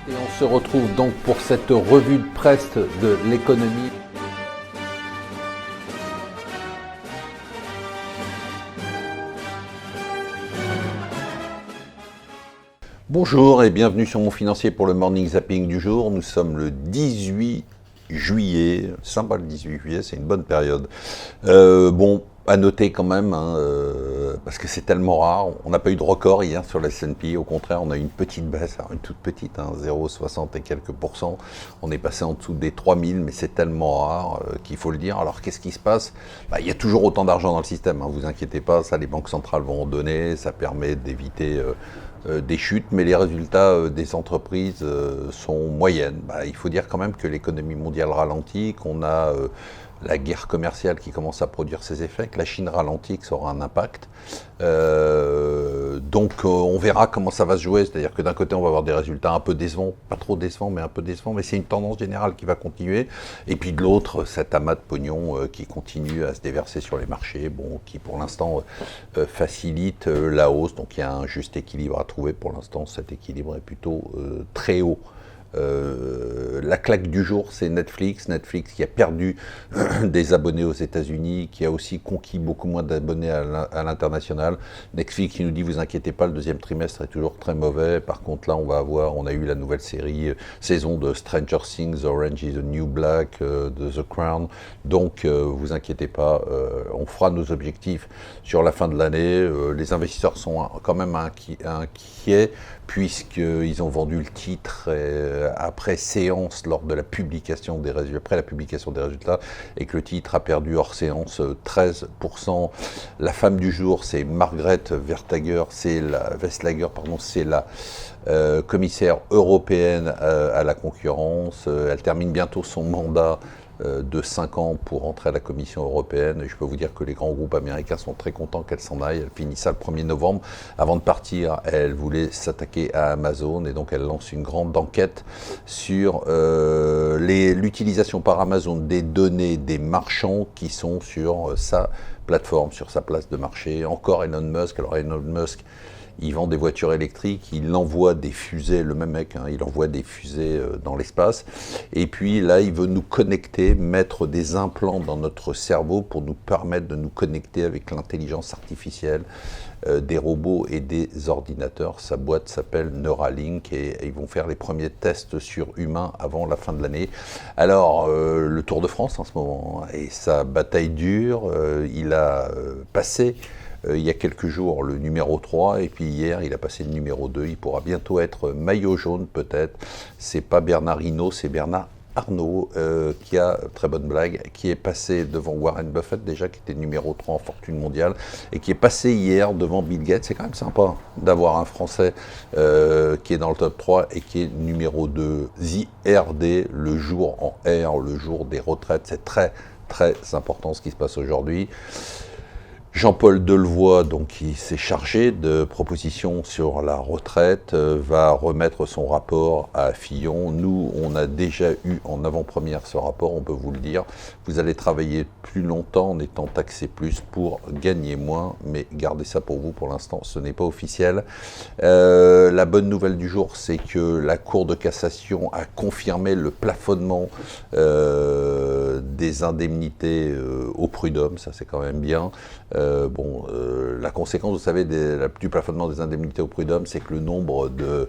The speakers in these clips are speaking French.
Et on se retrouve donc pour cette revue de presse de l'économie. Bonjour et bienvenue sur Mon Financier pour le Morning Zapping du jour. Nous sommes le 18 juillet, sympa le 18 juillet, c'est une bonne période. Bon, à noter quand même, parce que c'est tellement rare, on n'a pas eu de record hier sur la S&P, au contraire on a eu une petite baisse, alors une toute petite, 0,60 et quelques pourcents, on est passé en dessous des 3000, mais c'est tellement rare qu'il faut le dire. Alors qu'est-ce qui se passe ? Il y a toujours autant d'argent dans le système, vous inquiétez pas, ça les banques centrales vont en donner, ça permet d'éviter des chutes, mais les résultats des entreprises sont moyennes. Il faut dire quand même que l'économie mondiale ralentit, qu'on a la guerre commerciale qui commence à produire ses effets, que la Chine ralentit, que ça aura un impact. Donc on verra comment ça va se jouer, c'est-à-dire que d'un côté on va avoir des résultats un peu décevants, pas trop décevants mais un peu décevants, mais c'est une tendance générale qui va continuer, et puis de l'autre cet amas de pognon qui continue à se déverser sur les marchés, qui pour l'instant facilite la hausse, donc il y a un juste équilibre à trouver. Pour l'instant cet équilibre est plutôt très haut. La claque du jour, c'est Netflix qui a perdu des abonnés aux États-Unis, qui a aussi conquis beaucoup moins d'abonnés à l'international. Netflix qui nous dit, vous inquiétez pas, le deuxième trimestre est toujours très mauvais. Par contre là, on a eu la nouvelle saison de Stranger Things, Orange is the New Black, de The Crown. Donc vous inquiétez pas, on fera nos objectifs sur la fin de l'année. Les investisseurs sont quand même inquiets, puisqu'ils ont vendu le titre après séance lors de la publication des résultats, après la publication des résultats, et que le titre a perdu hors séance 13%. La femme du jour, c'est Margrethe Vestager, c'est la commissaire européenne à la concurrence. Elle termine bientôt son mandat de 5 ans pour entrer à la Commission européenne. Et je peux vous dire que les grands groupes américains sont très contents qu'elle s'en aille. Elle finit ça le 1er novembre. Avant de partir, elle voulait s'attaquer à Amazon, et donc elle lance une grande enquête sur l'utilisation par Amazon des données des marchands qui sont sur sa plateforme, sur sa place de marché. Encore Elon Musk. Alors Elon Musk, il vend des voitures électriques, il envoie des fusées, le même mec, il envoie des fusées dans l'espace. Et puis là, il veut nous connecter, mettre des implants dans notre cerveau pour nous permettre de nous connecter avec l'intelligence artificielle, des robots et des ordinateurs. Sa boîte s'appelle Neuralink, et ils vont faire les premiers tests sur humains avant la fin de l'année. Alors, le Tour de France en ce moment, et sa bataille dure, il a passé il y a quelques jours le numéro 3, et puis hier il a passé le numéro 2, il pourra bientôt être maillot jaune peut-être. C'est pas Bernard Hinault, c'est Bernard Arnault qui a, très bonne blague, qui est passé devant Warren Buffett déjà, qui était numéro 3 en fortune mondiale, et qui est passé hier devant Bill Gates. C'est quand même sympa d'avoir un Français qui est dans le top 3 et qui est numéro 2. ZRD, le jour en R, le jour des retraites, c'est très très important ce qui se passe aujourd'hui. Jean-Paul Delevoye, donc, qui s'est chargé de propositions sur la retraite, va remettre son rapport à Fillon. Nous, on a déjà eu en avant-première ce rapport, on peut vous le dire. Vous allez travailler plus longtemps en étant taxé plus pour gagner moins, mais gardez ça pour vous pour l'instant, ce n'est pas officiel. La bonne nouvelle du jour, c'est que la Cour de cassation a confirmé le plafonnement des indemnités au prud'homme, ça c'est quand même bien. La conséquence, vous savez, du plafonnement des indemnités au prud'homme, c'est que le nombre de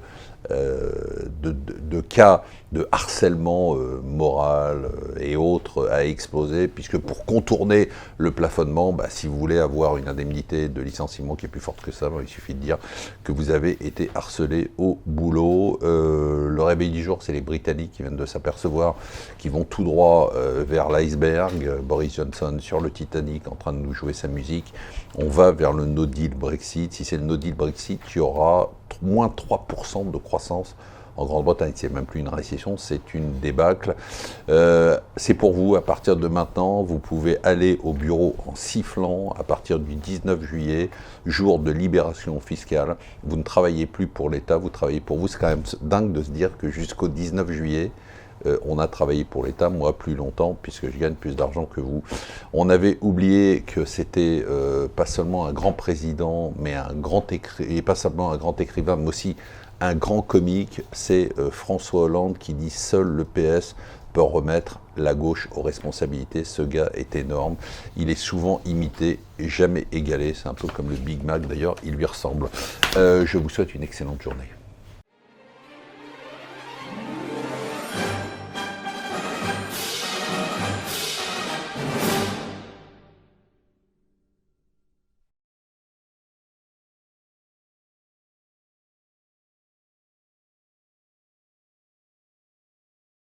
cas de harcèlement moral et autres a explosé, puisque pour contourner le plafonnement, si vous voulez avoir une indemnité de licenciement qui est plus forte que ça, il suffit de dire que vous avez été harcelé au boulot. Le réveil du jour, c'est les Britanniques qui viennent de s'apercevoir qu'ils vont tout droit vers l'iceberg. Boris Johnson sur le Titanic en train de nous jouer sa musique. On va vers le no deal Brexit. Si c'est le no deal Brexit, il y aura moins 3% de croissance en Grande-Bretagne. C'est même plus une récession, c'est une débâcle. C'est pour vous, à partir de maintenant, vous pouvez aller au bureau en sifflant à partir du 19 juillet, jour de libération fiscale. Vous ne travaillez plus pour l'État, vous travaillez pour vous. C'est quand même dingue de se dire que jusqu'au 19 juillet, on a travaillé pour l'État, moi plus longtemps, puisque je gagne plus d'argent que vous. On avait oublié que c'était pas seulement un grand président, mais un grand écrivain, et pas seulement un grand écrivain, mais aussi un grand comique, c'est François Hollande qui dit « Seul le PS peut remettre la gauche aux responsabilités ». Ce gars est énorme, il est souvent imité, jamais égalé, c'est un peu comme le Big Mac d'ailleurs, il lui ressemble. Je vous souhaite une excellente journée.